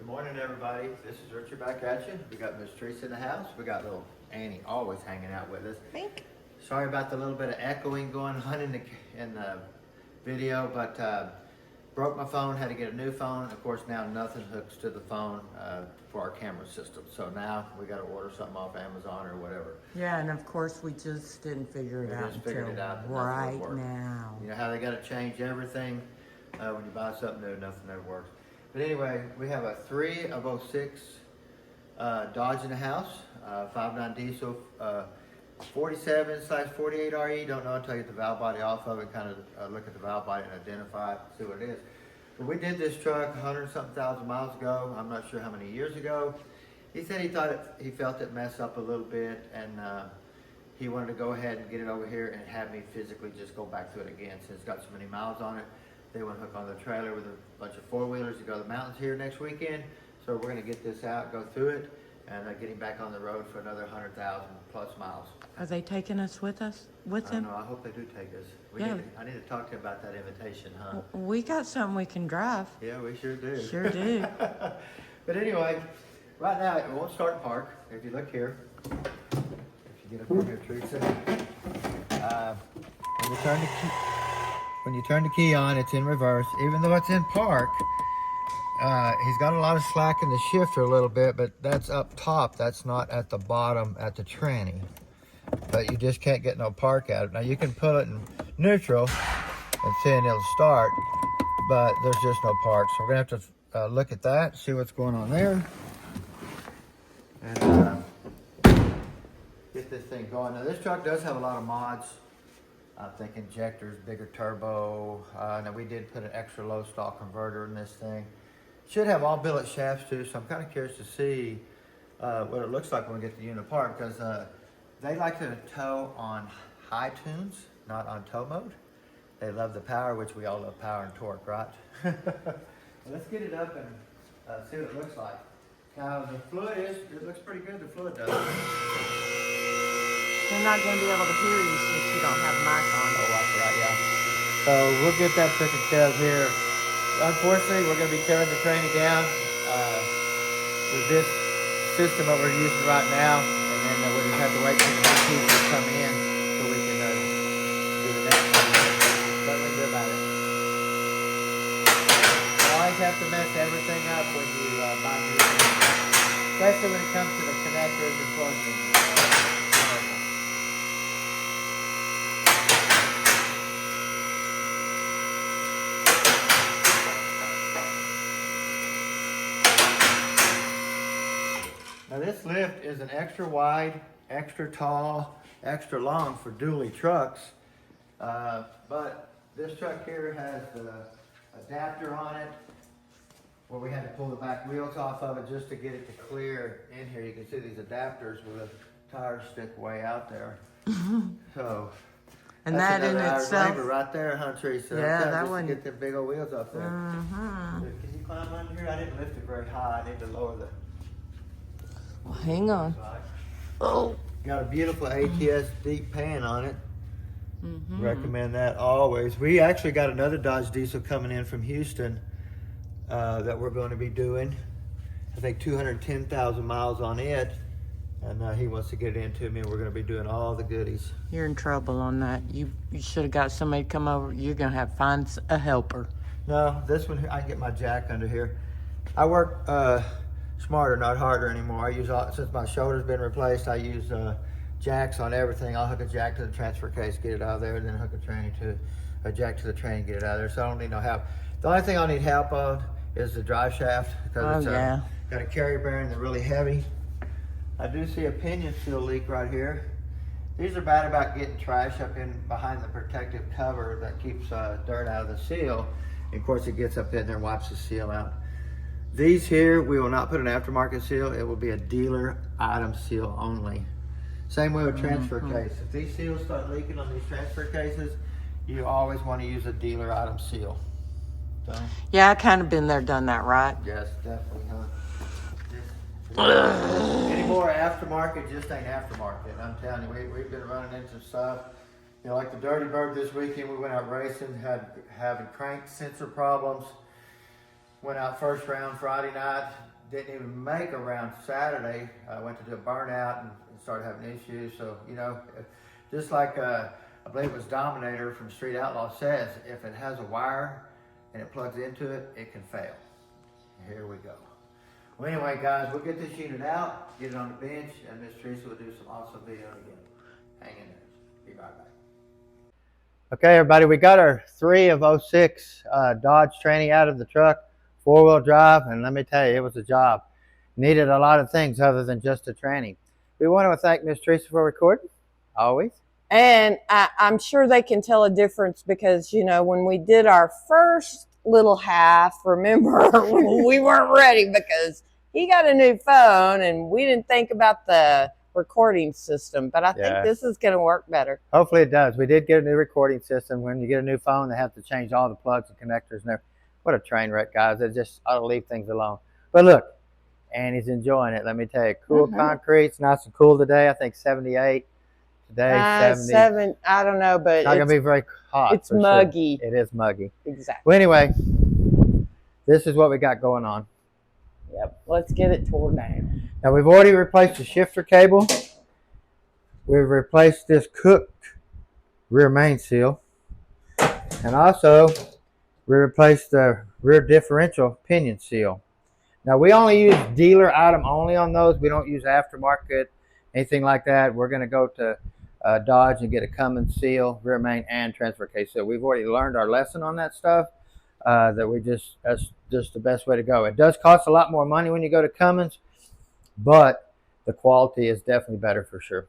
Good morning, everybody. This is Richard back at you. We got Miss Teresa in the house. We got little Annie always hanging out with us. Mink. Sorry about the little bit of echoing going on in the video, but broke my phone, had to get a new phone. Of course, now nothing hooks to the phone for our camera system. So now we got to order something off Amazon or whatever. Yeah, and of course we just didn't figure it out Figured it out until that nothing right would work. now. You know how they got to change everything when you buy something new, nothing ever works. But anyway, we have a 3/06 Dodge in the house, 5.9 diesel, 47/48 RE. Don't know until I get the valve body off of it, kind of look at the valve body and identify it, see what it is. But we did this truck 100-something thousand miles ago. I'm not sure how many years ago. He said he felt it mess up a little bit, and he wanted to go ahead and get it over here and have me physically just go back through it again since it's got so many miles on it. They want to hook on the trailer with a bunch of four-wheelers to go to the mountains here next weekend. So we're going to get this out, go through it, and get him back on the road for another 100,000 plus miles. Are they taking us with him? I don't know. I hope they do take us. Yeah. I need to talk to him about that invitation, huh? We got something we can drive. Yeah, we sure do. Sure do. But anyway, right now it won't start park. If you look here, if you get up over here, Teresa, when you turn the key on, it's in reverse. Even though it's in park, he's got a lot of slack in the shifter a little bit, but that's up top. That's not at the bottom at the tranny. But you just can't get no park out of it. Now you can put it in neutral and then it'll start, but there's just no park. So we're gonna have to look at that, see what's going on there, and get this thing going. Now this truck does have a lot of mods. I think injectors, bigger turbo. Now we did put an extra low stall converter in this thing. Should have all billet shafts too, so I'm kind of curious to see what it looks like when we get the unit apart, because they like to tow on high tunes, not on tow mode. They love the power, which we all love power and torque, right? Let's get it up and see what it looks like. Now the fluid it looks pretty good, the fluid does. They're not going to be able to hear you since you don't have a mic on. Oh, that's right, yeah. So we'll get that taken care of here. Unfortunately, we're going to be tearing the tranny down with this system that we're using right now, and then we'll just have to wait for the new pieces to come in so we can do the next one. Nothing we can do about it. You always have to mess everything up when you buy new things, especially when it comes to the connectors and plugs. Now this lift is an extra wide, extra tall, extra long for dually trucks. But this truck here has the adapter on it where we had to pull the back wheels off of it just to get it to clear in here. You can see these adapters where the tires stick way out there. So And that's that in another hour's itself. labor right there, huh, Teresa? Yeah, that just one. to get the big old wheels up there. Mm-hmm. Can you climb under here? I didn't lift it very high. I need to lower the Well, hang on. Oh. Got a beautiful ATS deep pan on it. Mm-hmm. Recommend that always. We actually got another Dodge diesel coming in from Houston that we're going to be doing. I think 210,000 miles on it. And he wants to get it into me, and we're going to be doing all the goodies. You're in trouble on that. You should have got somebody to come over. You're going to have to find a helper. No, this one, I can get my jack under here. I work smarter, not harder anymore. I use since my shoulder's been replaced, I use jacks on everything. I'll hook a jack to the transfer case, get it out of there, and then hook a jack to the train, get it out of there. So I don't need no help. The only thing I'll need help on is the drive shaft, because it's got a carrier bearing that's really heavy. I do see a pinion seal leak right here. These are bad about getting trash up in behind the protective cover that keeps dirt out of the seal. And of course it gets up in there and wipes the seal out. These here, we will not put an aftermarket seal. It will be a dealer item seal only. Same way with transfer case. If these seals start leaking on these transfer cases, you always want to use a dealer item seal. So, Yeah, I kind of been there, done that, right? yes, definitely, huh? Any more aftermarket just ain't aftermarket. I'm telling you, we've been running into stuff. You know, like the Dirty Bird this weekend, we went out racing, having crank sensor problems. Went out first round Friday night. Didn't even make a round Saturday. I went to do a burnout and started having issues. So, you know, just like I believe it was Dominator from Street Outlaw says, if it has a wire and it plugs into it, it can fail. Here we go. Well, anyway, guys, we'll get this unit out, get it on the bench, and Miss Teresa will do some awesome video again. Hang in there. Be right back. Okay, everybody, we got our 3 of 06 Dodge tranny out of the truck, 4-wheel drive, and let me tell you, it was a job. Needed a lot of things other than just a tranny. We want to thank Miss Teresa for recording, always. And I'm sure they can tell a difference because, you know, when we did our first little half, remember, we weren't ready because he got a new phone and we didn't think about the recording system. But I think this is going to work better. Hopefully it does. We did get a new recording system. When you get a new phone, they have to change all the plugs and connectors and everything. What a train wreck, guys. They just ought to leave things alone. But look, Annie's enjoying it. Let me tell you, cool concrete. It's nice and cool today. I think 78. Today, 70. I don't know, but it's not going to be very hot. It's muggy. Sure. It is muggy. Exactly. Well, anyway, this is what we got going on. Yep. Let's get it torn down. Now, we've already replaced the shifter cable. We've replaced this cooked rear main seal. And also, we replaced the rear differential pinion seal. Now, we only use dealer item only on those. We don't use aftermarket, anything like that. We're going to go to Dodge and get a Cummins seal, rear main, and transfer case seal. We've already learned our lesson on that stuff. That's just the best way to go. It does cost a lot more money when you go to Cummins, but the quality is definitely better for sure.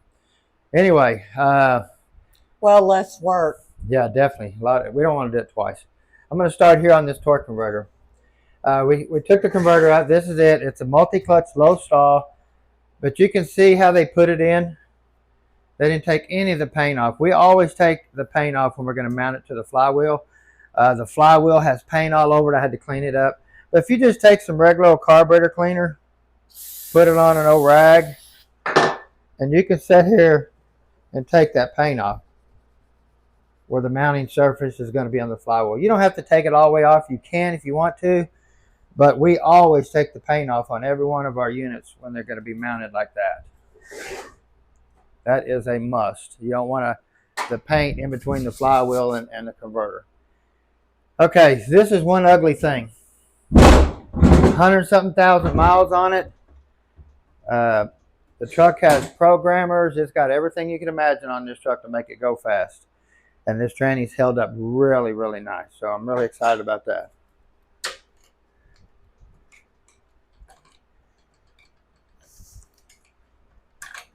Anyway, well, less work. Yeah, definitely. We don't want to do it twice. I'm going to start here on this torque converter. We took the converter out. This is it. It's a multi-clutch low stall, but you can see how they put it in. They didn't take any of the paint off. We always take the paint off when we're going to mount it to the flywheel. The flywheel has paint all over it. I had to clean it up. But if you just take some regular old carburetor cleaner, put it on an old rag, and you can sit here and take that paint off where the mounting surface is going to be on the flywheel. You don't have to take it all the way off. You can if you want to, but we always take the paint off on every one of our units when they're going to be mounted like that. That is a must. You don't want the paint in between the flywheel and the converter. Okay, this is one ugly thing. 100-something thousand miles on it. The truck has programmers. It's got everything you can imagine on this truck to make it go fast. And this tranny's held up really, really nice. So I'm really excited about that.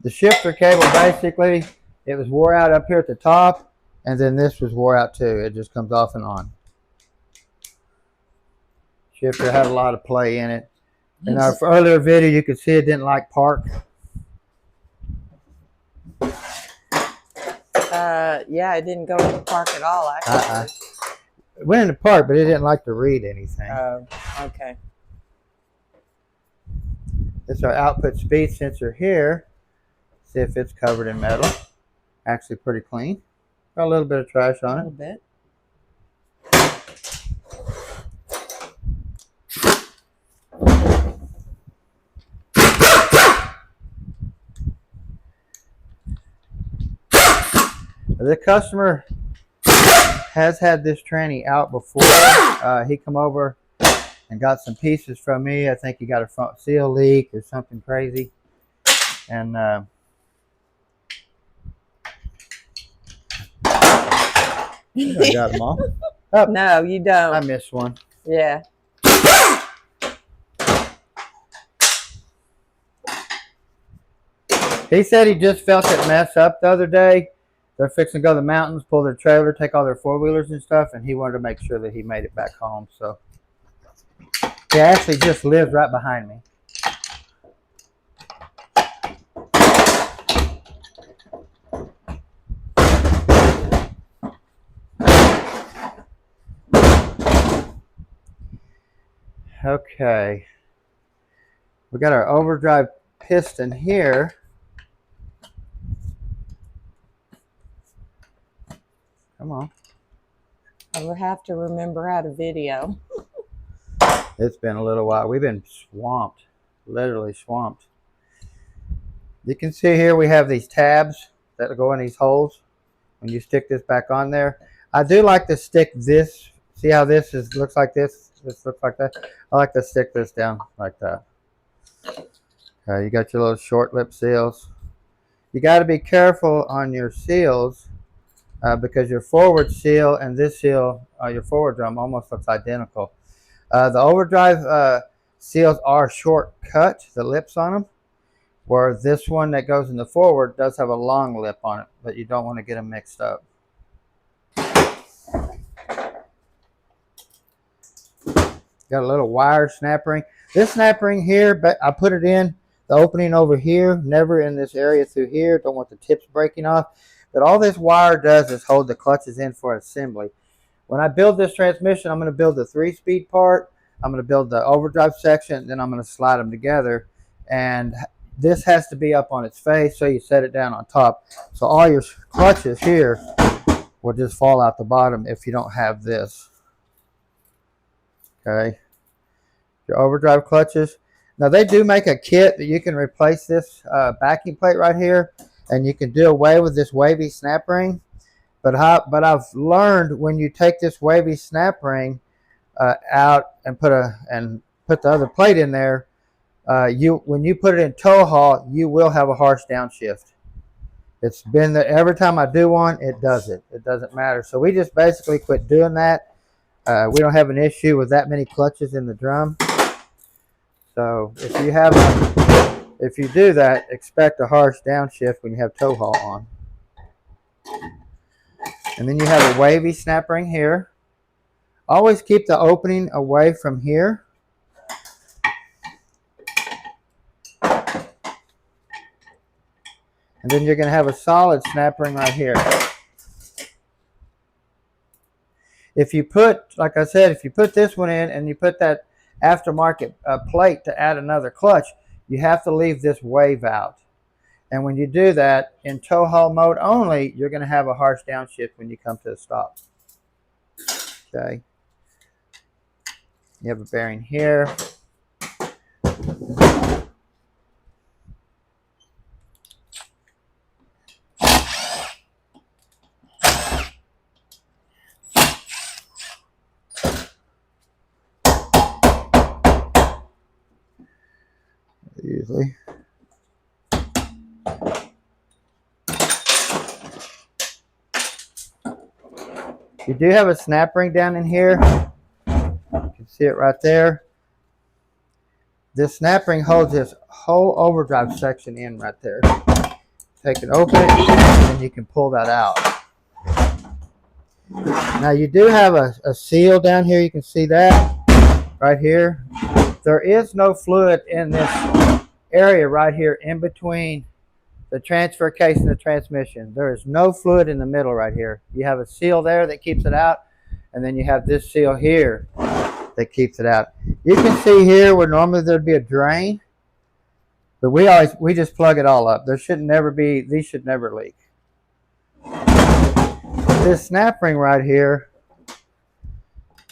The shifter cable, basically, it was wore out up here at the top. And then this was wore out too. It just comes off and on. Shifter had a lot of play in it. In our earlier video, you could see it didn't like park. Yeah, it didn't go into park at all, actually. It went into park, but it didn't like to read anything. Oh, okay. This is our output speed sensor here. See if it's covered in metal. Actually pretty clean. Got a little bit of trash on it. A little bit. The customer has had this tranny out before. He come over and got some pieces from me. I think he got a front seal leak or something crazy. And I got them all. Oh, no, you don't. I missed one. Yeah. He said he just felt it mess up the other day. They're fixing to go to the mountains, pull their trailer, take all their four-wheelers and stuff, and he wanted to make sure that he made it back home. So he actually just lives right behind me. Okay. We got our overdrive piston here. Come on. I will have to remember how to video. It's been a little while. We've been swamped, literally swamped. You can see here we have these tabs that go in these holes. When you stick this back on there, I do like to stick this. See how this looks like this? This looks like that. I like to stick this down like that. You got your little short lip seals. You got to be careful on your seals because your forward seal and this seal, your forward drum, almost looks identical. The overdrive seals are short cut, the lips on them, where this one that goes in the forward does have a long lip on it, but you don't want to get them mixed up. Got a little wire snap ring. This snap ring here, but I put it in the opening over here, never in this area through here. Don't want the tips breaking off. But all this wire does is hold the clutches in for assembly. When I build this transmission, I'm going to build the 3-speed part. I'm going to build the overdrive section. Then I'm going to slide them together. And this has to be up on its face, so you set it down on top. So all your clutches here will just fall out the bottom if you don't have this. Okay. Your overdrive clutches. Now they do make a kit that you can replace this backing plate right here, and you can do away with this wavy snap ring. But I've learned when you take this wavy snap ring out and put the other plate in there, when you put it in tow haul, you will have a harsh downshift. It's been there every time I do one. It does it. It doesn't matter. So we just basically quit doing that. We don't have an issue with that many clutches in the drum. So if you do that, expect a harsh downshift when you have tow haul on. And then you have a wavy snap ring here. Always keep the opening away from here. And then you're going to have a solid snap ring right here. If you put, like I said, if you put this one in and you put that aftermarket plate to add another clutch, you have to leave this wave out. And when you do that in tow haul mode only, you're going to have a harsh downshift when you come to a stop. Okay. You have a bearing here. Usually. You do have a snap ring down in here. You can see it right there. This snap ring holds this whole overdrive section in right there. Take it, open it, and then you can pull that out. Now you do have a seal down here. You can see that right here. There is no fluid in this area right here in between the transfer case and the transmission. There is no fluid in the middle right here. You have a seal there that keeps it out, and then you have this seal here that keeps it out. You can see here where normally there'd be a drain, but we just plug it all up. There should never be, these should never leak. This snap ring right here,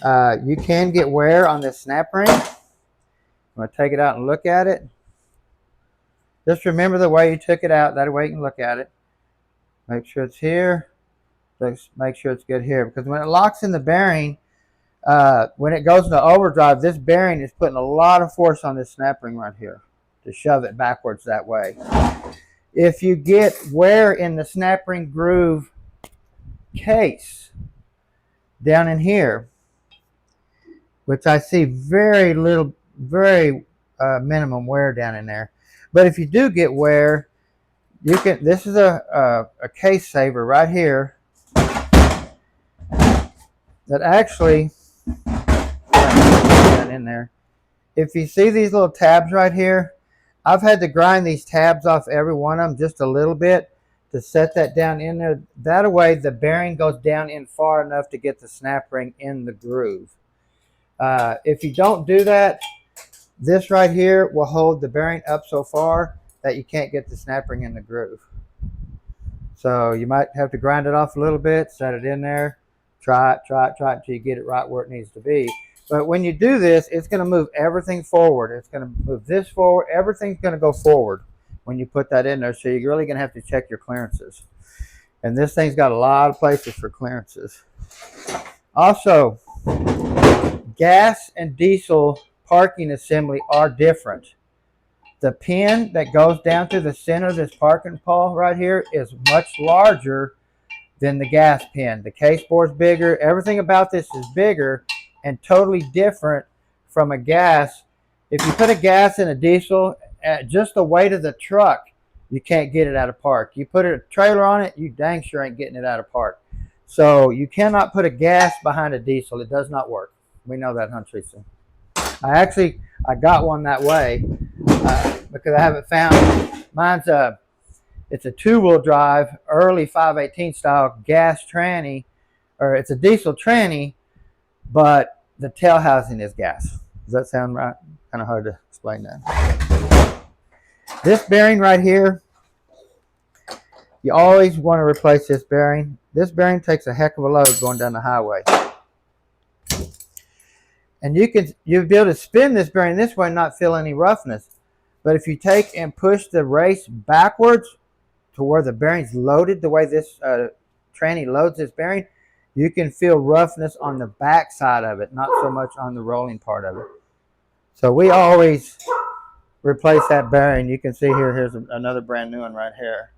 you can get wear on this snap ring. I'm going to take it out and look at it. Just remember the way you took it out. That way you can look at it. Make sure it's here. Just make sure it's good here. Because when it locks in the bearing, when it goes into overdrive, this bearing is putting a lot of force on this snap ring right here to shove it backwards that way. If you get wear in the snap ring groove case down in here, which I see very minimum wear down in there. But if you do get wear, you can. This is a case saver right here that actually down in there. If you see these little tabs right here, I've had to grind these tabs off every one of them just a little bit to set that down in there. That way the bearing goes down in far enough to get the snap ring in the groove. If you don't do that, this right here will hold the bearing up so far that you can't get the snap ring in the groove. So you might have to grind it off a little bit, set it in there, try it until you get it right where it needs to be. But when you do this, it's going to move everything forward. It's going to move this forward. Everything's going to go forward when you put that in there. So you're really going to have to check your clearances. And this thing's got a lot of places for clearances. Also, gas and diesel parking assembly are different. The pin that goes down through the center of this parking pole right here is much larger than the gas pin. The case board's bigger. Everything about this is bigger and totally different from a gas. If you put a gas in a diesel, at just the weight of the truck, you can't get it out of park. You put a trailer on it, you dang sure ain't getting it out of park. So you cannot put a gas behind a diesel. It does not work. We know that, huh, Teresa? I got one that way because I haven't found mine's it's a 2-wheel drive, early 518 style gas tranny, or it's a diesel tranny, but the tail housing is gas. Does that sound right? Kind of hard to explain that. This bearing right here, you always want to replace this bearing. This bearing takes a heck of a load going down the highway. And you'll be able to spin this bearing this way and not feel any roughness. But if you take and push the race backwards to where the bearing's loaded, the way this tranny loads this bearing, you can feel roughness on the back side of it, not so much on the rolling part of it. So we always replace that bearing. You can see here, here's another brand new one right here.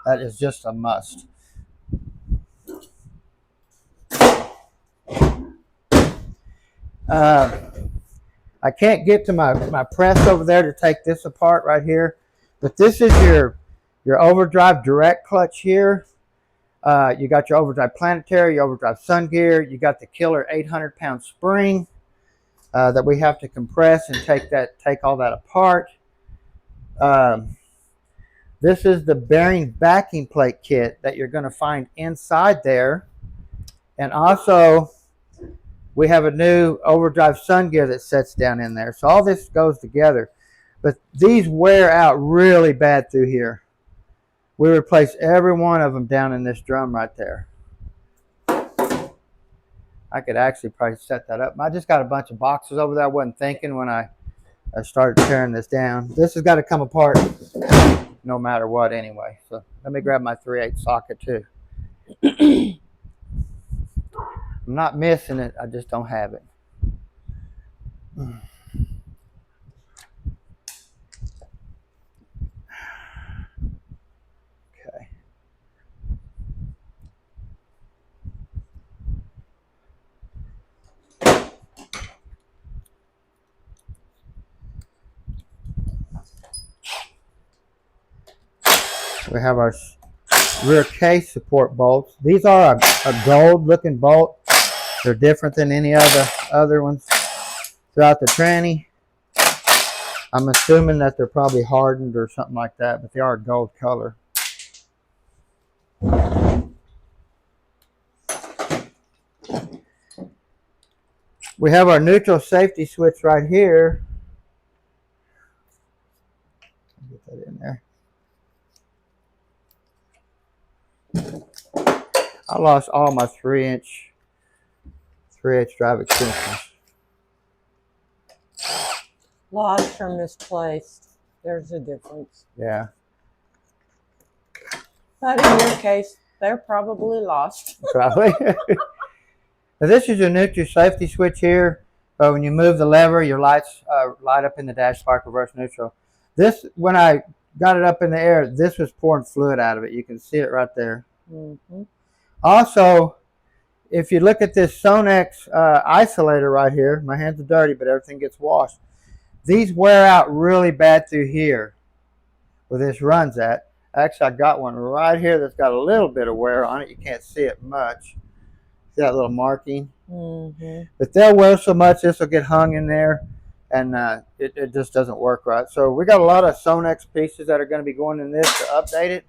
That is just a must. I can't get to my press over there to take this apart right here, but this is your Overdrive direct clutch here. You got your Overdrive Planetary, your Overdrive Sun Gear. You got the killer 800-pound spring that we have to compress and take all that apart. This is the bearing backing plate kit that you're going to find inside there. And also, we have a new Overdrive Sun Gear that sets down in there. So all this goes together. But these wear out really bad through here. We replace every one of them down in this drum right there. I could actually probably set that up. I just got a bunch of boxes over there. I wasn't thinking when I started tearing this down. This has got to come apart no matter what anyway. So let me grab my 3/8 socket too. I'm not missing it. I just don't have it. Okay. We have our rear case support bolts. These are a gold looking bolt. They're different than any other ones throughout the tranny. I'm assuming that they're probably hardened or something like that, but they are gold color. We have our neutral safety switch right here. Get that in there. I lost all my 3/8 drive extensions. Lost or misplaced. There's a difference. Yeah. But in your case, they're probably lost. Probably. Now this is your neutral safety switch here. When you move the lever, your lights light up in the dash, spark, reverse, neutral. This, when I got it up in the air, this was pouring fluid out of it. You can see it right there. Mm-hmm. Also, if you look at this Sonnax isolator right here, my hands are dirty, but everything gets washed. These wear out really bad through here where this runs at. Actually, I got one right here that's got a little bit of wear on it. You can't see it much. See that little marking? Mm-hmm. But they'll wear so much, this will get hung in there, and it just doesn't work right. So we got a lot of Sonnax pieces that are going to be going in this to update it.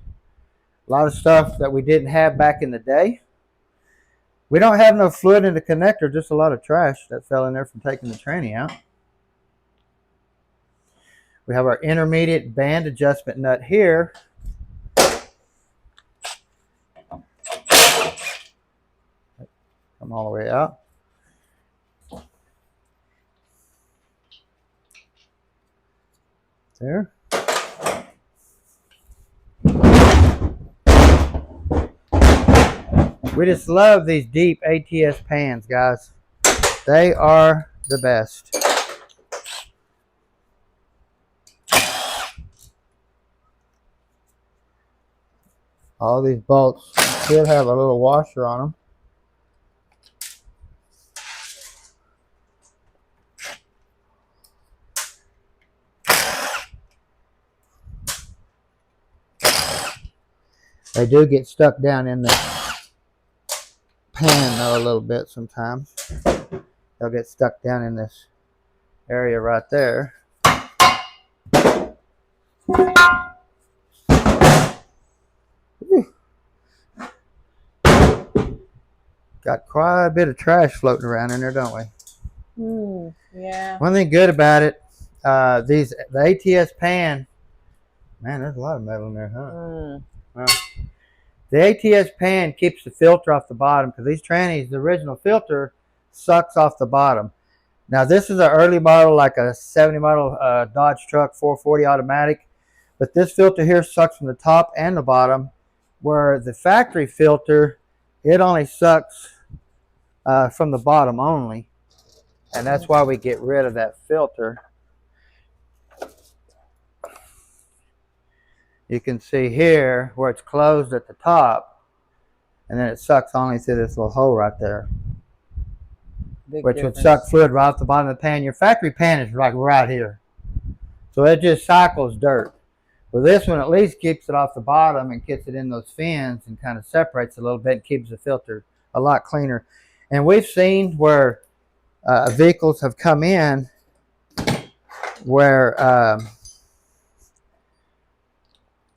A lot of stuff that we didn't have back in the day. We don't have no fluid in the connector, just a lot of trash that fell in there from taking the tranny out. We have our intermediate band adjustment nut here. Come all the way out. There. We just love these deep ATS pans, guys. They are the best. All these bolts should have a little washer on them. They do get stuck down in the pan though a little bit sometimes. They'll get stuck down in this area right there. Whew. Got quite a bit of trash floating around in there, don't we? Yeah. One thing good about it, the ATS pan, man, there's a lot of metal in there, huh? Well, the ATS pan keeps the filter off the bottom because these trannies, the original filter sucks off the bottom. Now this is an early model, like a 70 model Dodge truck 440 automatic, but this filter here sucks from the top and the bottom, where the factory filter, it only sucks from the bottom only, and that's why we get rid of that filter. You can see here where it's closed at the top, and then it sucks only through this little hole right there, which would suck fluid right off the bottom of the pan. Your factory pan is like right here, so it just cycles dirt. Well, this one at least keeps it off the bottom and gets it in those fins and kind of separates a little bit and keeps the filter a lot cleaner. And we've seen where vehicles have come in where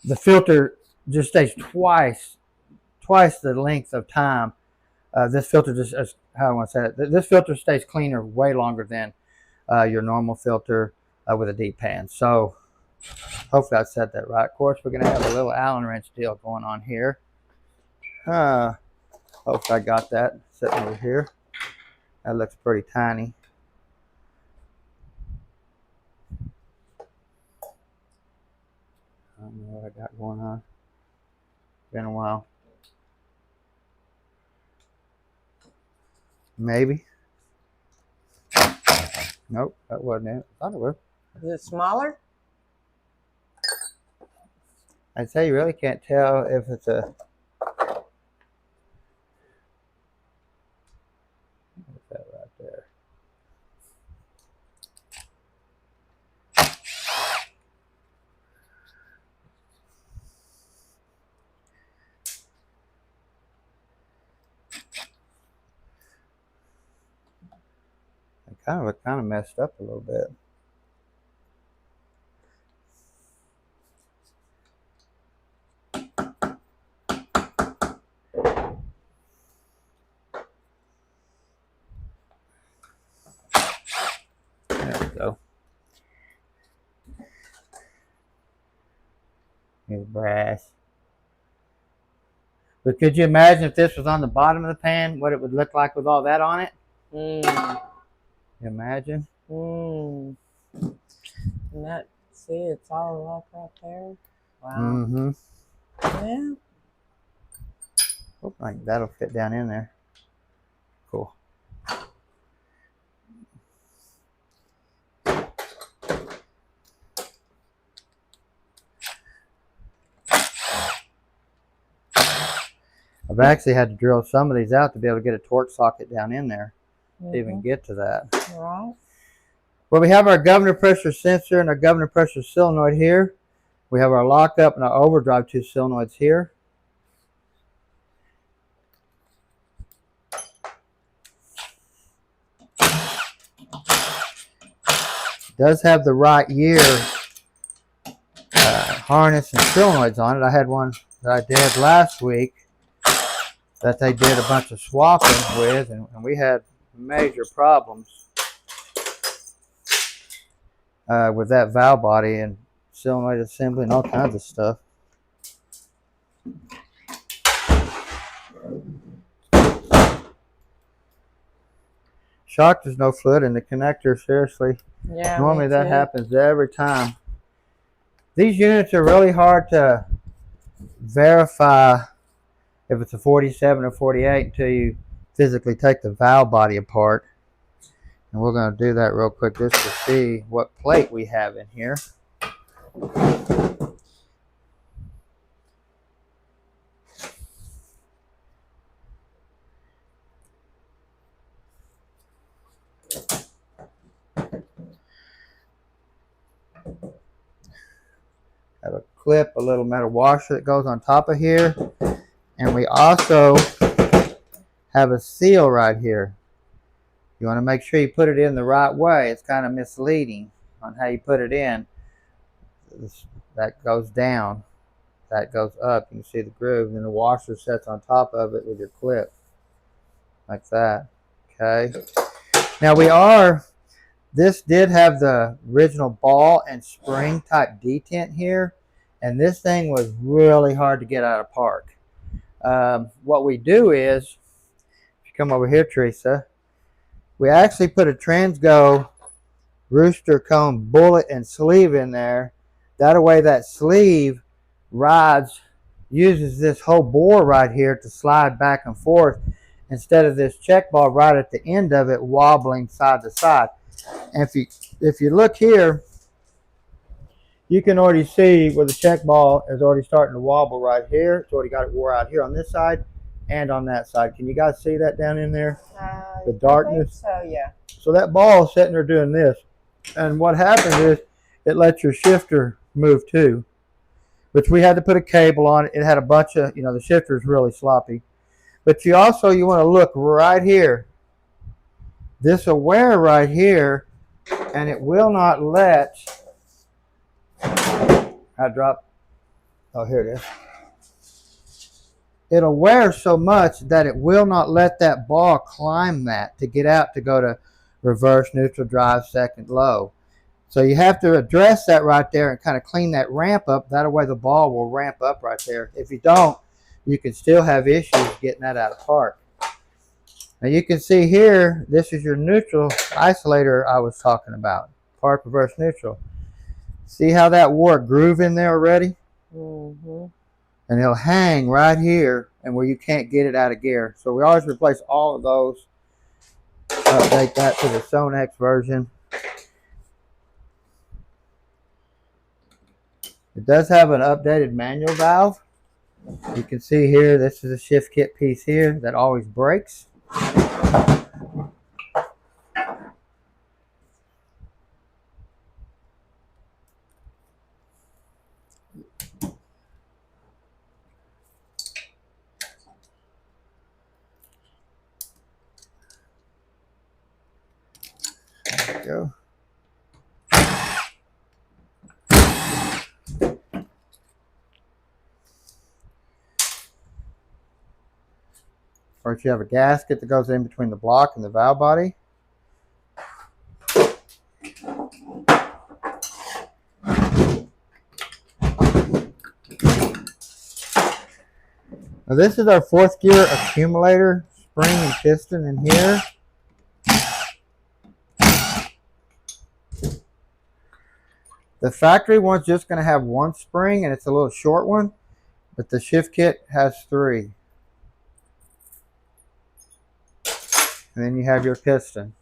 the filter just stays twice the length of time. This filter just, how I want to say it, this filter stays cleaner way longer than your normal filter with a deep pan. So hopefully I said that right. Of course, we're going to have a little Allen wrench deal going on here. Hopefully I got that sitting over here. That looks pretty tiny. I don't know what I got going on. Been a while. Maybe. Nope, that wasn't it. I thought it was. Is it smaller? I'd say you really can't tell if it's a. What's that right there? It kind of messed up a little bit. There we go. Here's brass. But could you imagine if this was on the bottom of the pan, what it would look like with all that on it? Imagine. And that, see, it's all up right there. Wow. Mm-hmm. Yeah. Hope like that'll fit down in there. Cool. I've actually had to drill some of these out to be able to get a torque socket down in there to even get to that. Right. Well, we have our governor pressure sensor and our governor pressure solenoid here. We have our lockup and our overdrive two solenoids here. It does have the right year harness and solenoids on it. I had one that I did last week that they did a bunch of swapping with, and we had major problems with that valve body and solenoid assembly and all kinds of stuff. Shocked there's no fluid in the connector, seriously. Yeah. Normally that happens every time. These units are really hard to verify if it's a 47 or 48 until you physically take the valve body apart. And we're going to do that real quick just to see what plate we have in here. Have a clip, a little metal washer that goes on top of here. And we also have a seal right here. You want to make sure you put it in the right way. It's kind of misleading on how you put it in. That goes down. That goes up. You can see the groove. And then the washer sets on top of it with your clip. Like that. Okay. Now this did have the original ball and spring type detent here. And this thing was really hard to get out of park. What we do is, if you come over here, Teresa, we actually put a Transgo rooster cone bullet and sleeve in there. That way that sleeve uses this whole bore right here to slide back and forth instead of this check ball right at the end of it wobbling side to side. And if you look here, you can already see where the check ball is already starting to wobble right here. It's already got it wore out here on this side and on that side. Can you guys see that down in there? The darkness. I think so, yeah. So that ball is sitting there doing this. And what happens is it lets your shifter move too, which we had to put a cable on it. It had a bunch of, the shifter is really sloppy. But you want to look right here. This aware right here, and it will not let, oh, here it is. It'll wear so much that it will not let that ball climb that to get out to go to reverse, neutral, drive, second, low. So you have to address that right there and kind of clean that ramp up. That way the ball will ramp up right there. If you don't, you can still have issues getting that out of park. Now you can see here, this is your neutral isolator I was talking about. Park, reverse, neutral. See how that wore a groove in there already? Mm-hmm. And it'll hang right here and where you can't get it out of gear. So we always replace all of those. Update that to the Sonnax version. It does have an updated manual valve. You can see here, this is a shift kit piece here that always breaks. There we go. Or if you have a gasket that goes in between the block and the valve body. Now this is our 4th gear accumulator, spring and piston in here. The factory one's just going to have 1 spring and it's a little short one, but the shift kit has 3. And then you have your piston.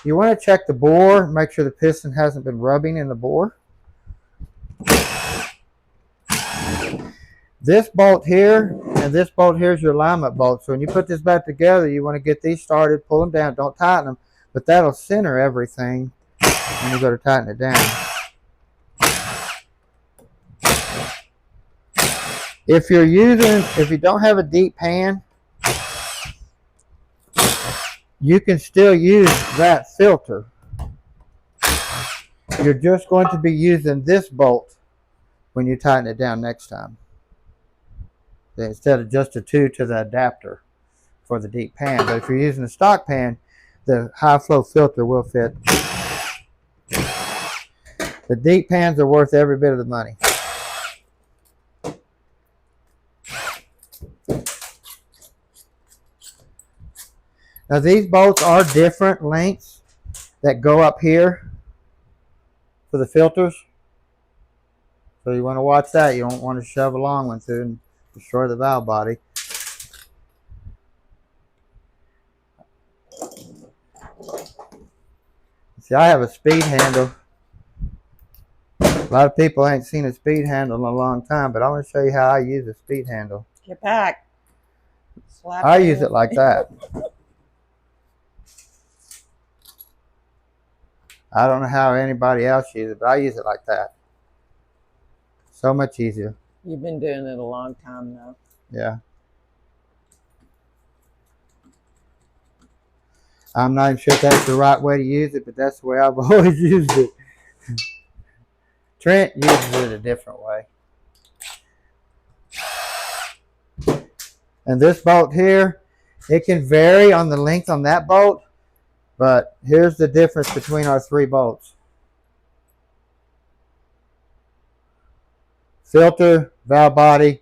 You want to check the bore, make sure the piston hasn't been rubbing in the bore. This bolt here and this bolt here is your alignment bolt. So when you put this back together, you want to get these started, pull them down, don't tighten them, but that'll center everything when you go to tighten it down. If you don't have a deep pan, you can still use that filter. You're just going to be using this bolt when you tighten it down next time, instead of just a 2 to the adapter for the deep pan. But if you're using a stock pan, the high flow filter will fit. The deep pans are worth every bit of the money. Now these bolts are different lengths that go up here for the filters. So you want to watch that. You don't want to shove a long one through and destroy the valve body. See, I have a speed handle. A lot of people ain't seen a speed handle in a long time, but I want to show you how I use a speed handle. Get back. Slap I use it like that. I don't know how anybody else uses it, but I use it like that. So much easier. You've been doing it a long time though. Yeah. I'm not even sure if that's the right way to use it, but that's the way I've always used it. Trent uses it a different way. And this bolt here, it can vary on the length on that bolt, but here's the difference between our 3 bolts. Filter, valve body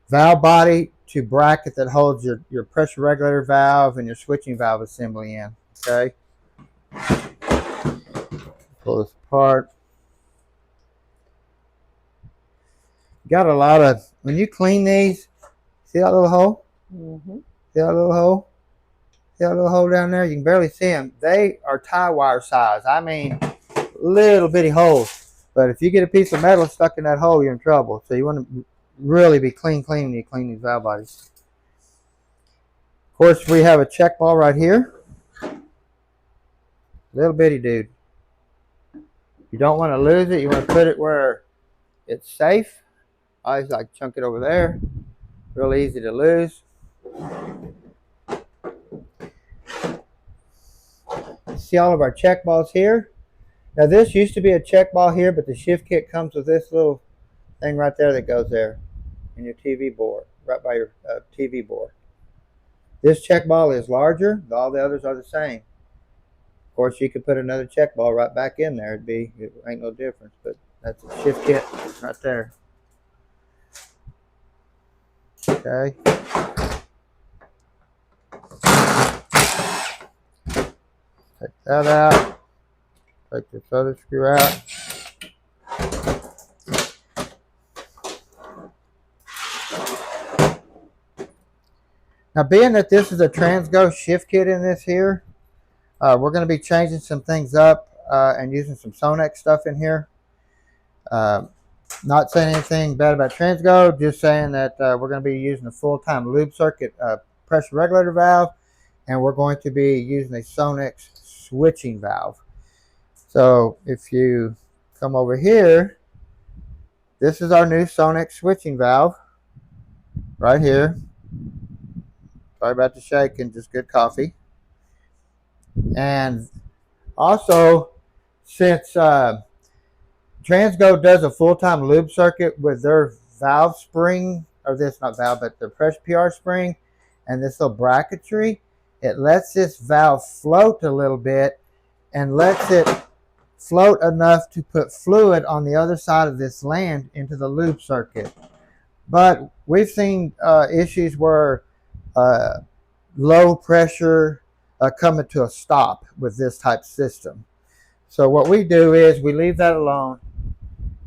to bracket that holds your pressure regulator valve and your switching valve assembly in. Okay. Pull this apart. Got a lot of, when you clean these, see that little hole? Mm-hmm. See that little hole? See that little hole down there? You can barely see them. They are tie wire size. I mean, little bitty holes. But if you get a piece of metal stuck in that hole, you're in trouble. So you want to really be clean when you clean these valve bodies. Of course, we have a check ball right here. Little bitty dude. You don't want to lose it. You want to put it where it's safe. I always like chunk it over there. Real easy to lose. See all of our check balls here. Now this used to be a check ball here, but the shift kit comes with this little thing right there that goes there in your TV board, right by your TV board. This check ball is larger. All the others are the same. Of course, you could put another check ball right back in there. It ain't no difference, but that's a shift kit right there. Okay. Take that out. Take this other screw out. Now, being that this is a Transgo shift kit in this here, we're going to be changing some things up and using some Sonnax stuff in here. Not saying anything bad about Transgo, just saying that we're going to be using a full-time lube circuit pressure regulator valve, and we're going to be using a Sonnax switching valve. So if you come over here, this is our new Sonnax switching valve right here. Sorry about the shaking, just good coffee. And also, since Transgo does a full-time lube circuit with their valve spring, or this not valve, but the pressure PR spring and this little bracketry, it lets this valve float a little bit and lets it float enough to put fluid on the other side of this land into the lube circuit. But we've seen issues where low pressure coming to a stop with this type system. So what we do is we leave that alone.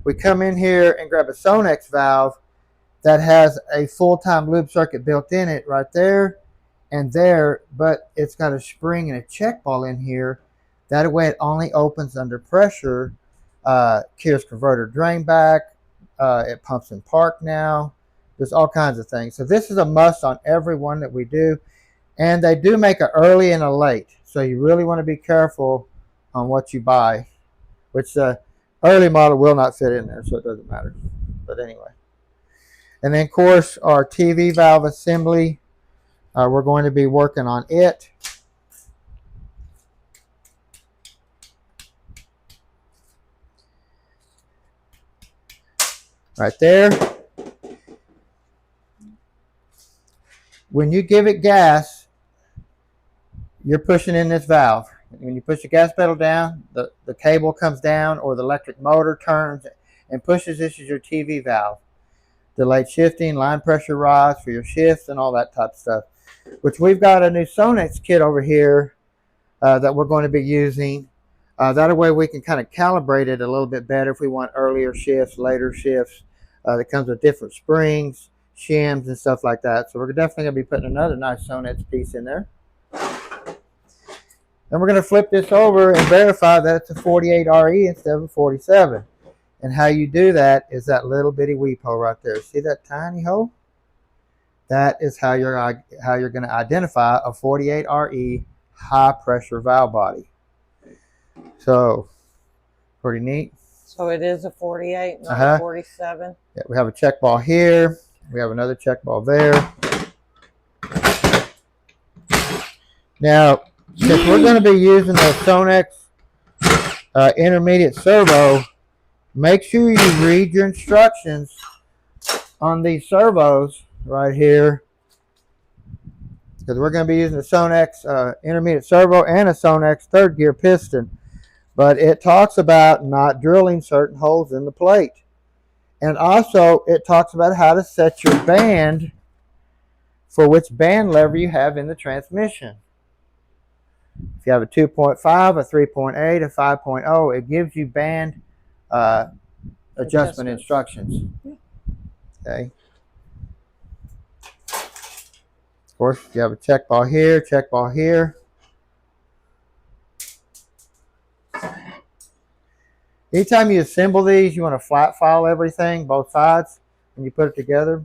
We come in here and grab a Sonnax valve that has a full-time lube circuit built in it right there and there, but it's got a spring and a check ball in here. That way it only opens under pressure. Keir's converter drain back. It pumps in park now. There's all kinds of things. So this is a must on every one that we do. And they do make an early and a late. So you really want to be careful on what you buy, which the early model will not fit in there, so it doesn't matter. But anyway. And then, of course, our TV valve assembly, we're going to be working on it. Right there. When you give it gas, you're pushing in this valve. When you push the gas pedal down, the cable comes down or the electric motor turns and pushes. This is your TV valve. Delayed shifting, line pressure rods for your shifts and all that type of stuff. Which we've got a new Sonnax kit over here that we're going to be using. That way we can kind of calibrate it a little bit better if we want earlier shifts, later shifts. That comes with different springs, shims, and stuff like that. So we're definitely going to be putting another nice Sonnax piece in there. Then we're going to flip this over and verify that it's a 48 RE instead of a 47. And how you do that is that little bitty weep hole right there. See that tiny hole? That is how you're going to identify a 48 RE high pressure valve body. So pretty neat. So it is a 48, not a 47. Yeah, we have a check ball here. We have another check ball there. Now, since we're going to be using the Sonnax intermediate servo, make sure you read your instructions on these servos right here, because we're going to be using the Sonnax intermediate servo and a Sonnax third gear piston. But it talks about not drilling certain holes in the plate. And also, it talks about how to set your band for which band lever you have in the transmission. If you have a 2.5, a 3.8, a 5.0, it gives you band adjustment instructions. Okay. Of course, you have a check ball here, check ball here. Anytime you assemble these, you want to flat file everything, both sides, when you put it together.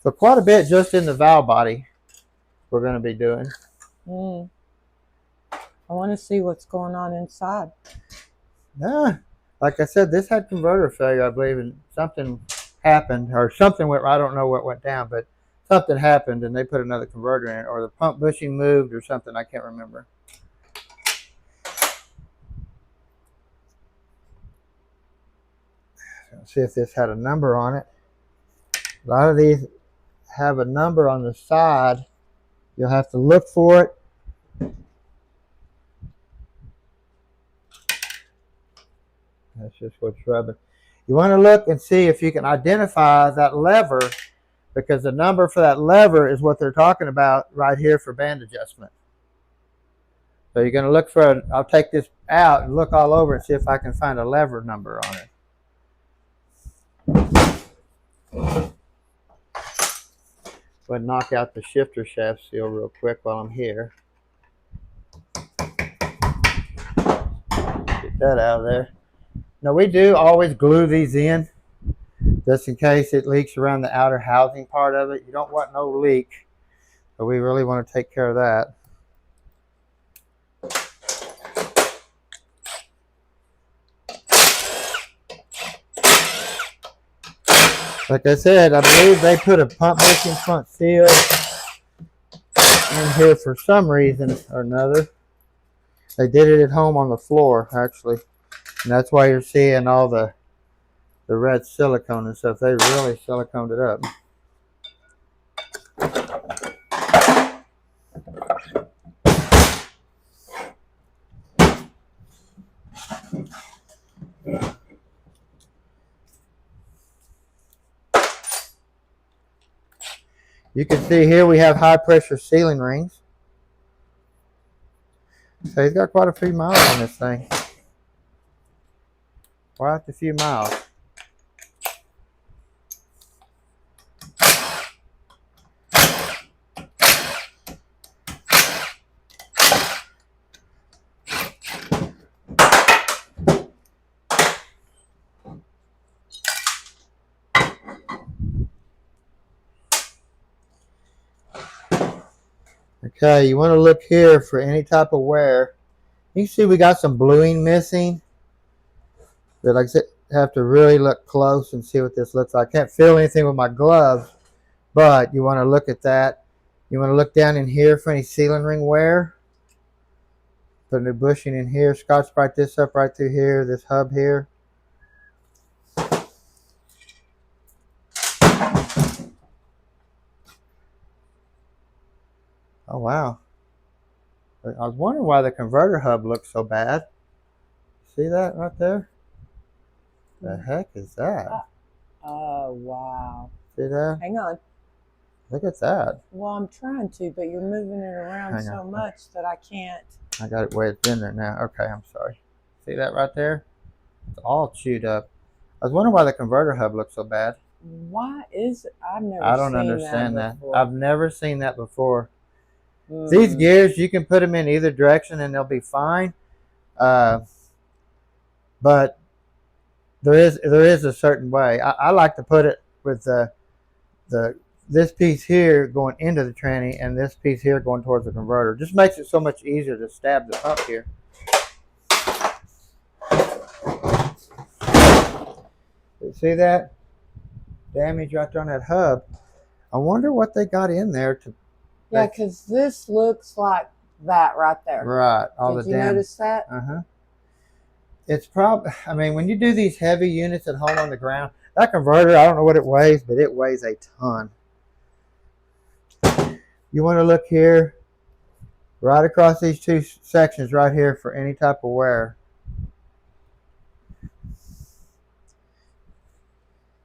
So quite a bit just in the valve body we're going to be doing. I want to see what's going on inside. Yeah, like I said, this had converter failure, I believe, and something happened, or something went, I don't know what went down, but something happened and they put another converter in it, or the pump bushing moved or something, I can't remember. Let's see if this had a number on it. A lot of these have a number on the side. You'll have to look for it. That's just what's rubbing. You want to look and see if you can identify that lever, because the number for that lever is what they're talking about right here for band adjustment. So you're going to look for, I'll take this out and look all over and see if I can find a lever number on it. Go ahead and knock out the shifter shaft seal real quick while I'm here. Get that out of there. Now we do always glue these in just in case it leaks around the outer housing part of it. You don't want no leak, but we really want to take care of that. Like I said, I believe they put a pump bushing front seal in here for some reason or another. They did it at home on the floor, actually. And that's why you're seeing all the red silicone and stuff. They really siliconed it up. You can see here we have high pressure sealing rings. So he's got quite a few miles on this thing. Quite a few miles. Okay, you want to look here for any type of wear. You can see we got some bluing missing. But like I said, have to really look close and see what this looks like. I can't feel anything with my gloves, but you want to look at that. You want to look down in here for any sealing ring wear. Put a new bushing in here. Scotch Brite this up right through here, this hub here. Oh, wow. I was wondering why the converter hub looks so bad. See that right there? The heck is that? Oh, wow. See that? Hang on. Look at that. Well, I'm trying to, but you're moving it around so much that I can't. I got it wedged in there now. Okay, I'm sorry. See that right there? It's all chewed up. I was wondering why the converter hub looks so bad. Why is it? I've never I don't seen understand that that. before. I've never seen that before. Mm. These gears, you can put them in either direction and they'll be fine. But there is a certain way. I like to put it with this piece here going into the tranny and this piece here going towards the converter. Just makes it so much easier to stab the pump here. See that damage right there on that hub? I wonder what they got in there to. Yeah, because this looks like that right there. Right. All Did the you damage. notice that? It's probably. I mean, when you do these heavy units at home on the ground, that converter, I don't know what it weighs, but it weighs a ton. You want to look here, right across these two sections right here for any type of wear.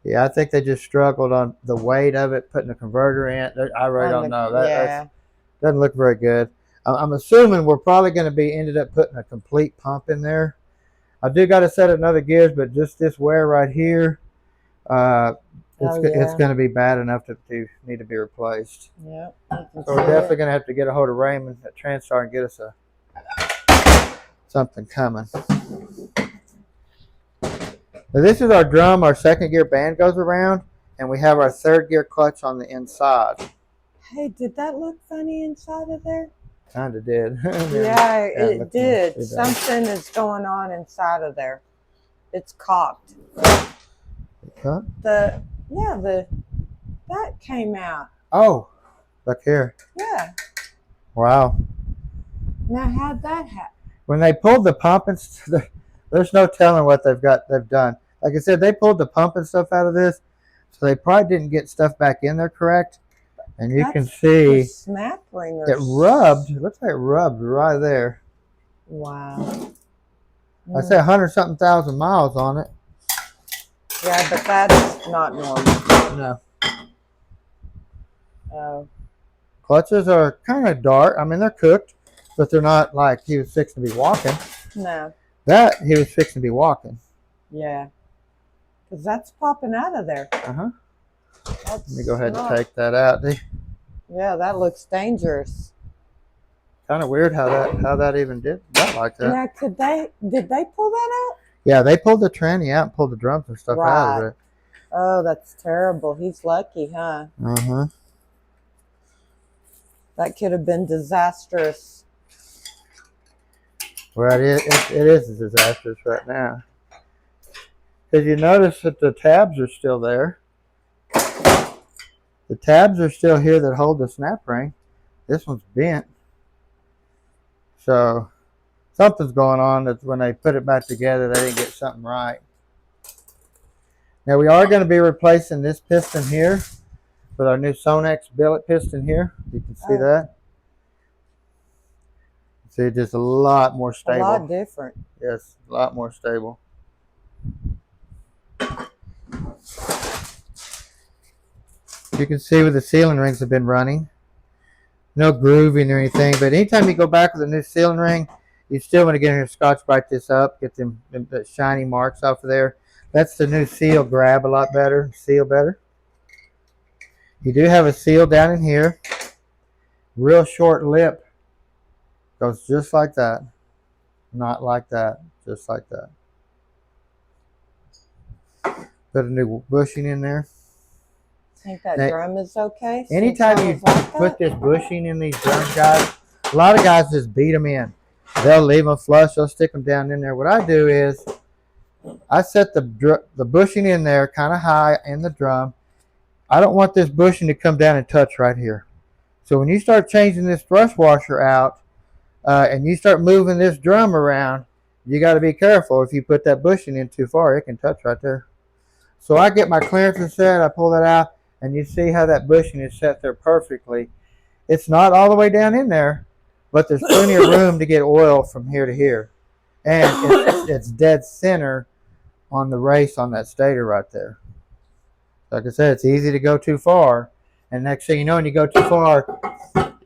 Yeah, I think they just struggled on the weight of it, putting the converter in. I really don't know. That doesn't look very good. I'm assuming we're probably going to be ended up putting a complete pump in there. I do got to set another gears, but just this wear right here, it's going to be bad enough to need to be replaced. Yeah. So we're definitely going to have to get a hold of Raymond at Transtar and get us something coming. Now this is our drum. Our second gear band goes around, and we have our third gear clutch on the inside. Hey, did that look funny inside of there? Kind of did. Yeah, it did. It Something is going on inside of there. It's cocked. Huh? That came out. Oh, look here. Yeah. Wow. Now how'd that happen? When they pulled the pump and there's no telling what they've done. Like I said, they pulled the pump and stuff out of this, so they probably didn't get stuff back in there correct. And you can see snap ring. It rubbed. It looks like it rubbed right there. Wow. I say 100-something thousand miles on it. Yeah, but that's not normal. No. Oh. Clutches are kind of dark. I mean, they're cooked, but they're not like he was fixing to be walking. No. That he was fixing to be walking. Yeah. Because that's popping out of there. Let me go ahead and take that out. Yeah, that looks dangerous. Kind of weird how that even did that like that. Yeah, did they pull that out? Yeah, they pulled the tranny out and pulled the drums and stuff out of it. Oh, that's terrible. He's lucky, huh? That could have been disastrous. Well, it is disastrous right now. Because you notice that the tabs are still there. The tabs are still here that hold the snap ring. This one's bent. So something's going on that when they put it back together, they didn't get something right. Now we are going to be replacing this piston here with our new Sonnax billet piston here. You can see that. See, it's just a lot more stable. A lot different. Yes, a lot more stable. You can see where the sealing rings have been running. No grooving or anything, but anytime you go back with a new sealing ring, you still want to get in here and Scotch-Brite this up, get them shiny marks off of there. That's the new seal. Grab a lot better, seal better. You do have a seal down in here. Real short lip. Goes just like that. Not like that, just like that. Put a new bushing in there. Think that drum is okay? Anytime you put this bushing in these drums, guys, a lot of guys just beat them in. They'll leave them flush. They'll stick them down in there. What I do is I set the bushing in there kind of high in the drum. I don't want this bushing to come down and touch right here. So when you start changing this thrust washer out and you start moving this drum around, you got to be careful. If you put that bushing in too far, it can touch right there. So I get my clearances set. I pull that out. And you see how that bushing is set there perfectly. It's not all the way down in there, but there's plenty of room to get oil from here to here. And it's dead center on the race on that stator right there. Like I said, it's easy to go too far. And next thing you know, when you go too far,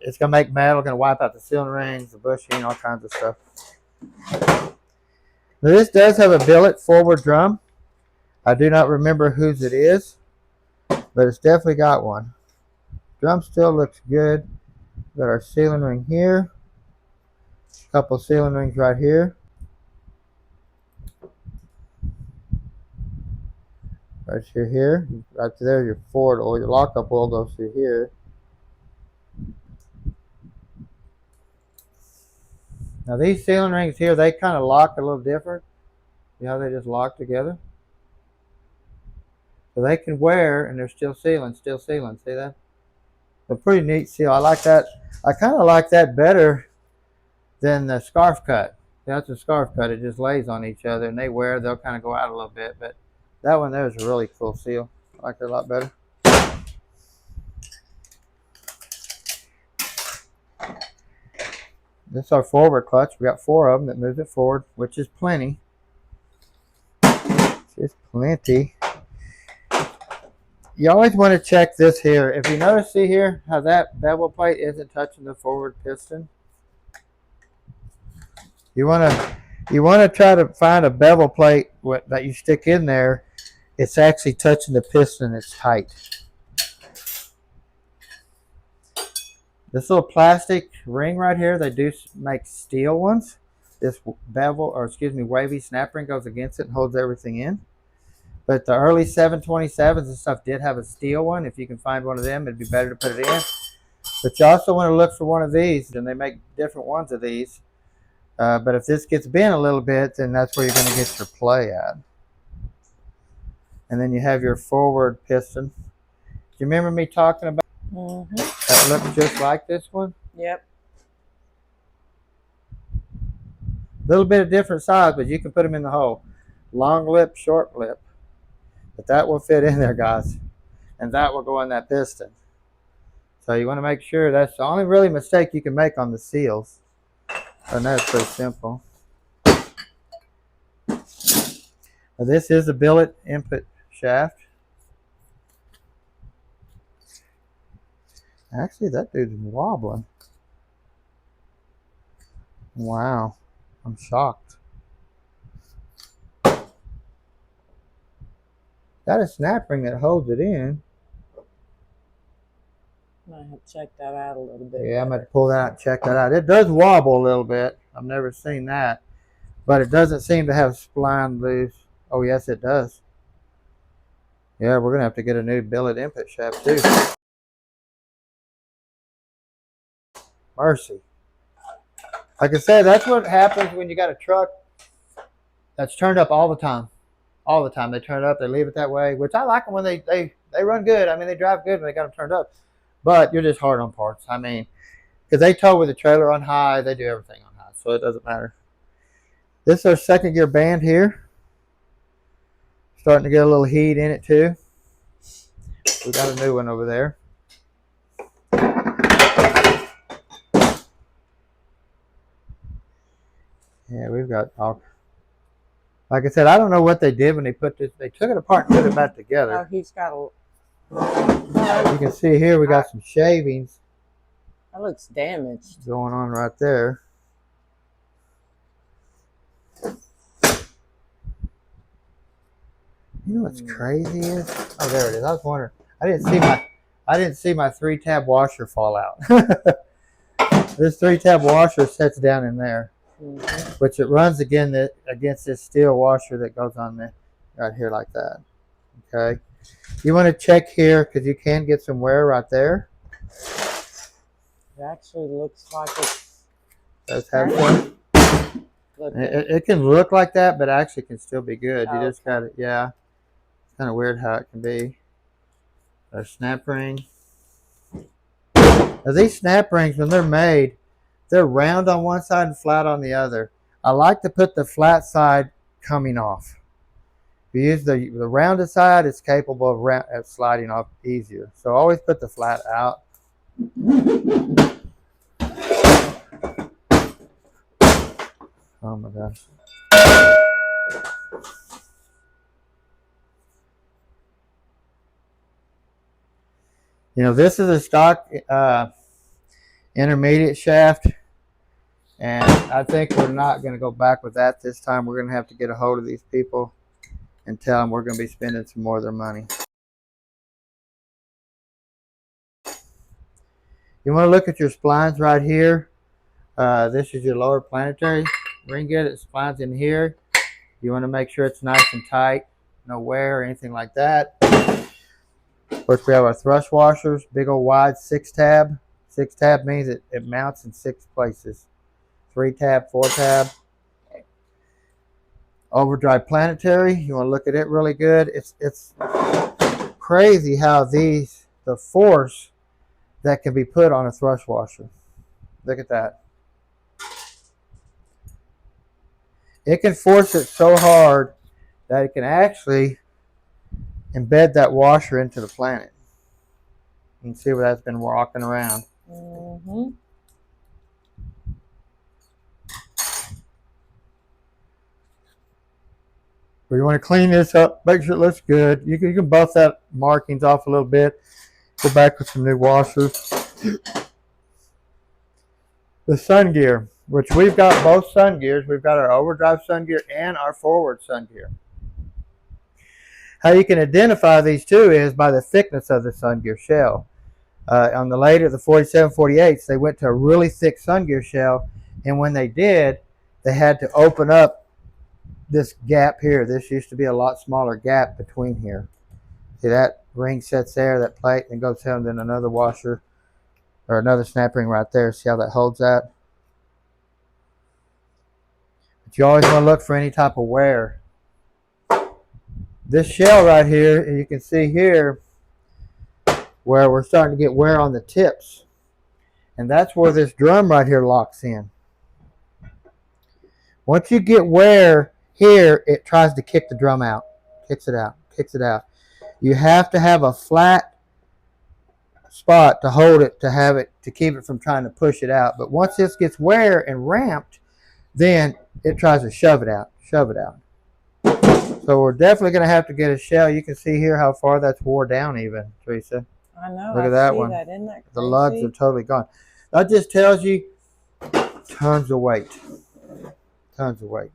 it's gonna make metal, gonna wipe out the ceiling rings, the bushing, all kinds of stuff. Now this does have a billet forward drum. I do not remember whose it is, but it's definitely got one. Drum still looks good. Got our ceiling ring here. A couple ceiling rings right here. Right here. Right there, your forward or your lockup oil goes through here. Now these ceiling rings here, they kind of lock a little different. You know, they just lock together. So they can wear and they're still sealing, See that? A pretty neat seal. I like that. I kind of like that better than the scarf cut. That's a scarf cut. It just lays on each other and they wear. They'll kind of go out a little bit. But that one there is a really cool seal. I like it a lot better. This is our forward clutch. We got 4 of them that moves it forward, which is plenty. It's plenty. You always want to check this here. If you notice, see here, how that bevel plate isn't touching the forward piston. You want to try to find a bevel plate that you stick in there. It's actually touching the piston. It's tight. This little plastic ring right here, they do make steel ones. This bevel, or excuse me, wavy snap ring goes against it and holds everything in. But the early 727s and stuff did have a steel one. If you can find one of them, it'd be better to put it in. But you also want to look for one of these, and they make different ones of these. But if this gets bent a little bit, then that's where you're going to get your play at. And then you have your forward piston. Do you remember me talking about that looks just like this one? Yep. A little bit of different size, but you can put them in the hole. Long lip, short lip. But that will fit in there, guys. And that will go in that piston. So you want to make sure that's the only really mistake you can make on the seals. And that's pretty simple. Now this is a billet input shaft. Actually, that dude's wobbling. Wow. I'm shocked. Got a snap ring that holds it in. Might have to check that out a little bit. Yeah, I'm going to pull that out and check that out. It does wobble a little bit. I've never seen that. But it doesn't seem to have spline loose. Oh, yes, it does. Yeah, we're going to have to get a new billet input shaft, too. Mercy. Like I said, that's what happens when you got a truck that's turned up all the time. All the time. They turn it up, they leave it that way, which I like them when they run good. I mean, they drive good when they got them turned up. But you're just hard on parts. I mean, because they tow with the trailer on high, they do everything on high, so it doesn't matter. This is our second gear band here. Starting to get a little heat in it too. We got a new one over there. Yeah, we've got all. Like I said, I don't know what they did when they put this. They took it apart and put it back together. Oh, he's got a. You can see here we got some shavings. That looks damaged. Going on right there. You know what's crazy is? Oh, there it is. I was wondering. I didn't see my 3-tab washer fall out. This 3-tab washer sits down in there, which it runs against this steel washer that goes on there, right here like that. Okay. You want to check here because you can get some wear right there. It actually looks like it's. Does have some. It can look like that, but actually can still be good. You just got it. Yeah. It's kind of weird how it can be. A snap ring. Now these snap rings, when they're made, they're round on one side and flat on the other. I like to put the flat side coming off. If you use the rounded side, it's capable of sliding off easier. So always put the flat out. Oh my gosh. You know, this is a stock. intermediate shaft. And I think we're not going to go back with that this time. We're going to have to get a hold of these people and tell them we're going to be spending some more of their money. You want to look at your splines right here. This is your lower planetary ring gear that splines in here. You want to make sure it's nice and tight, no wear or anything like that. Of course, we have our thrust washers, big old wide 6-tab. 6-tab means it mounts in 6 places. 3-tab, 4-tab. Overdrive Planetary. You want to look at it really good. It's crazy how the force that can be put on a thrust washer. Look at that. It can force it so hard that it can actually embed that washer into the planet. You can see where that's been walking around. Mm-hmm. But you want to clean this up, make sure it looks good. You can buff that markings off a little bit. Go back with some new washers. The sun gear, which we've got both sun gears. We've got our overdrive sun gear and our forward sun gear. How you can identify these two is by the thickness of the sun gear shell. On the later, the 4748s, they went to a really thick sun gear shell, and when they did, they had to open up this gap here. This used to be a lot smaller gap between here. See that ring sets there, that plate, and goes down, then another washer or another snap ring right there. See how that holds that? But you always want to look for any type of wear. This shell right here, and you can see here where we're starting to get wear on the tips. And that's where this drum right here locks in. Once you get wear here, it tries to kick the drum out. Kicks it out, kicks it out. You have to have a flat spot to hold it, to keep it from trying to push it out. But once this gets wear and ramped, then it tries to shove it out, shove it out. So we're definitely going to have to get a shell. You can see here how far that's wore down even, Teresa. I know. Look at that one. Isn't that crazy? The lugs are totally gone. That just tells you tons of weight. Tons of weight.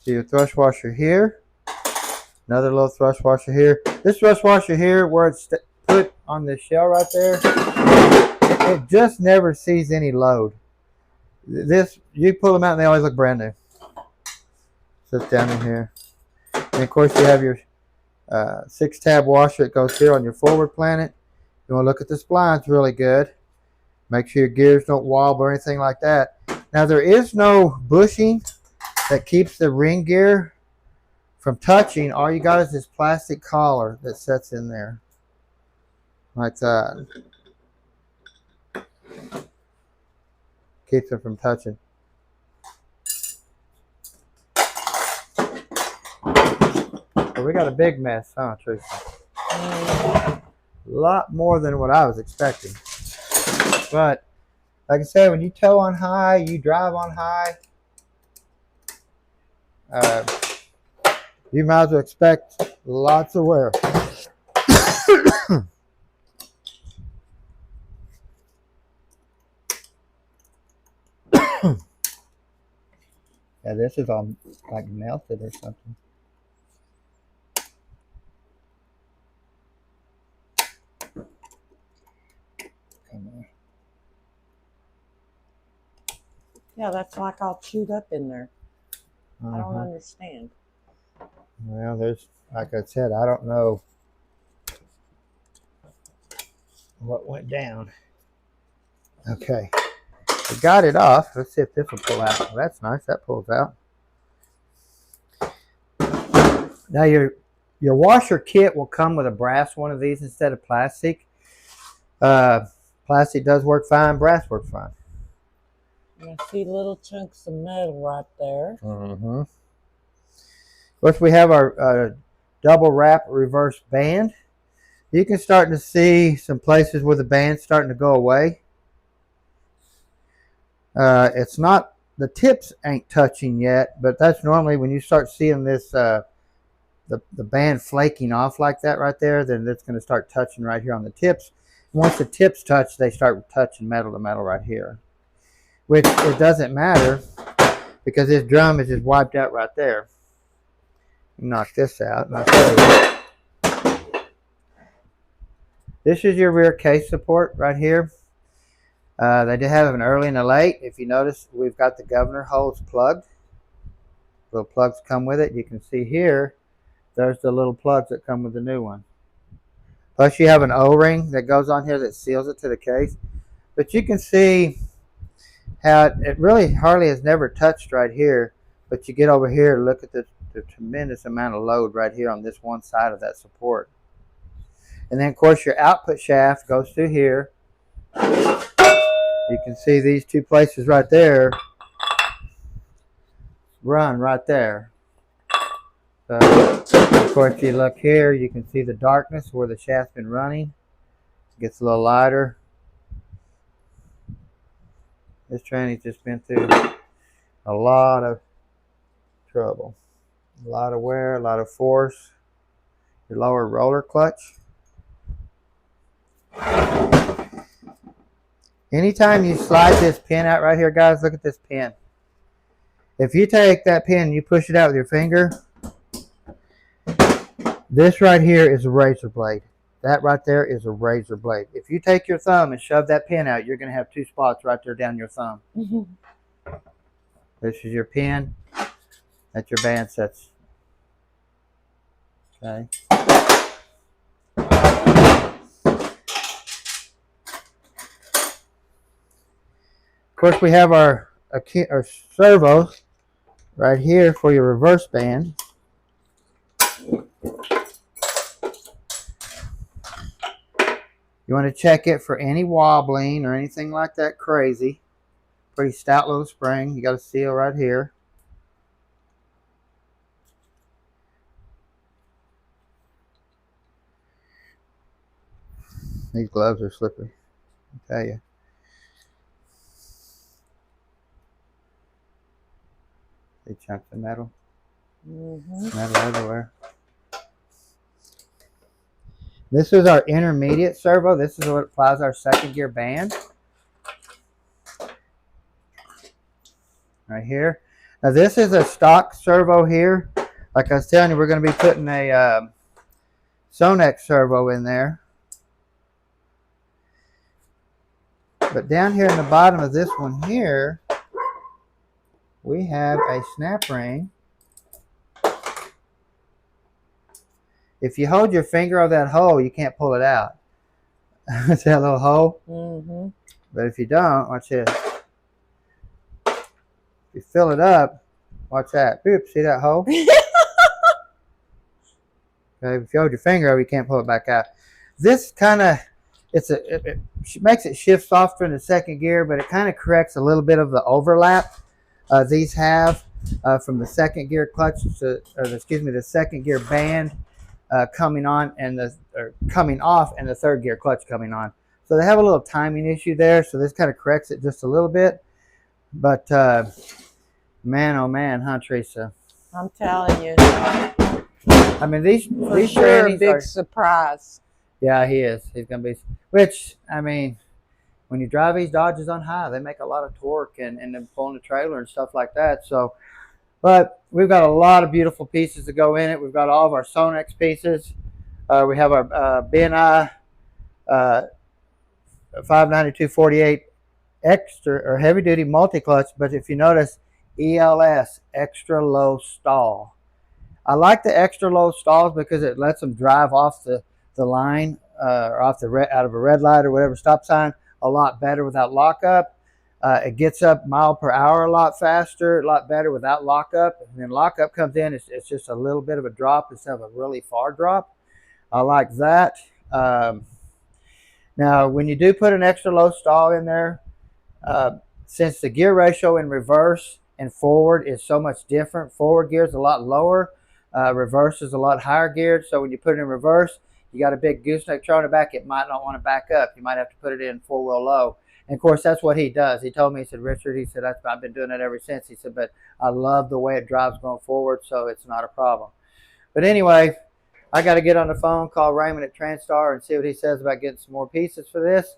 See your thrust washer here. Another little thrust washer here. This thrust washer here, where it's put on the shell right there, it just never sees any load. This, you pull them out and they always look brand new. Sits down in here. And of course you have your 6-tab washer that goes here on your forward planet. You want to look at the splines really good. Make sure your gears don't wobble or anything like that. Now there is no bushing that keeps the ring gear from touching. All you got is this plastic collar that sets in there. Like that. Keeps it from touching. So we got a big mess, huh, Teresa? A lot more than what I was expecting. But, like I said, when you tow on high, you drive on high, you might as well expect lots of wear. Yeah, this is all like melted or something. Come on. Yeah, that's like all chewed up in there. I don't Uh-huh. understand. Well, there's, like I said, I don't know what went down. Okay. We got it off. Let's see if this will pull out. Well, that's nice. That pulls out. Now your washer kit will come with a brass one of these instead of plastic. Plastic does work fine. Brass works fine. I see little chunks of metal right there. Mm-hmm. Of course, we have our double wrap reverse band. You can start to see some places where the band's starting to go away. It's not, the tips ain't touching yet, but that's normally when you start seeing this, the band flaking off like that right there, then it's going to start touching right here on the tips. Once the tips touch, they start touching metal to metal right here. Which it doesn't matter because this drum is just wiped out right there. Knock this out and I'll show you. This is your rear case support right here. They do have an early and a late. If you notice, we've got the governor holes plugged. Little plugs come with it. You can see here, there's the little plugs that come with the new one. Plus you have an O-ring that goes on here that seals it to the case. But you can see how it really hardly has never touched right here. But you get over here, look at the tremendous amount of load right here on this one side of that support. And then of course your output shaft goes through here. You can see these two places right there run right there. So of course if you look here, you can see the darkness where the shaft's been running. It gets a little lighter. This tranny's just been through a lot of trouble. A lot of wear, a lot of force. Your lower roller clutch. Anytime you slide this pin out right here, guys, look at this pin. If you take that pin and you push it out with your finger, this right here is a razor blade. That right there is a razor blade. If you take your thumb and shove that pin out, you're going to have two spots right there down your thumb. This is your pin that your band sets. Okay. Of course, we have our servos right here for your reverse band. You want to check it for any wobbling or anything like that crazy. Pretty stout little spring. You got a seal right here. These gloves are slippery, I tell you. Big chunks of metal. Metal everywhere. This is our intermediate servo. This is what applies our second gear band. Right here. Now this is a stock servo here. Like I was telling you, we're going to be putting a Sonnax servo in there. But down here in the bottom of this one here, we have a snap ring. If you hold your finger over that hole, you can't pull it out. See that little hole? But if you don't, watch this. If you fill it up, watch that. Boop, see that hole? Okay, if you hold your finger over, you can't pull it back out. This kind of, it makes it shift softer in the second gear, but it kind of corrects a little bit of the overlap these have from the second gear clutch to, the second gear band coming on and coming off, and the third gear clutch coming on. So they have a little timing issue there. So this kind of corrects it just a little bit. But man, oh man, huh, Teresa? I'm telling you. I mean, these sure a big surprise. Yeah, he is. He's gonna be. Which, I mean, when you drive these Dodges on high, they make a lot of torque and then pulling the trailer and stuff like that. So, but we've got a lot of beautiful pieces to go in it. We've got all of our Sonnax pieces. We have our BNI 592/48 extra or heavy duty multi clutch. But if you notice, ELS extra low stall. I like the extra low stalls because it lets them drive off the line or off the out of a red light or whatever stop sign a lot better without lockup. It gets up mile per hour a lot faster, a lot better without lockup. And then lockup comes in, it's just a little bit of a drop instead of a really far drop. I like that. Now, when you do put an extra low stall in there, since the gear ratio in reverse and forward is so much different, forward gear is a lot lower, reverse is a lot higher geared. So when you put it in reverse, you got a big gooseneck trailer in the back, it might not want to back up. You might have to put it in four-wheel low. And of course, that's what he does. He told me, he said, Richard, he said, I've been doing it ever since. He said, but I love the way it drives going forward, so it's not a problem. But anyway, I got to get on the phone, call Raymond at Transtar and see what he says about getting some more pieces for this.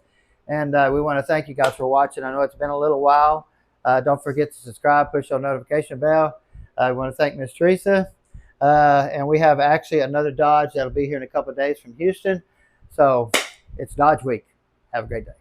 And we want to thank you guys for watching. I know it's been a little while. Don't forget to subscribe, push on notification bell. I want to thank Miss Teresa. And we have actually another Dodge that'll be here in a couple of days from Houston. So it's Dodge Week. Have a great day.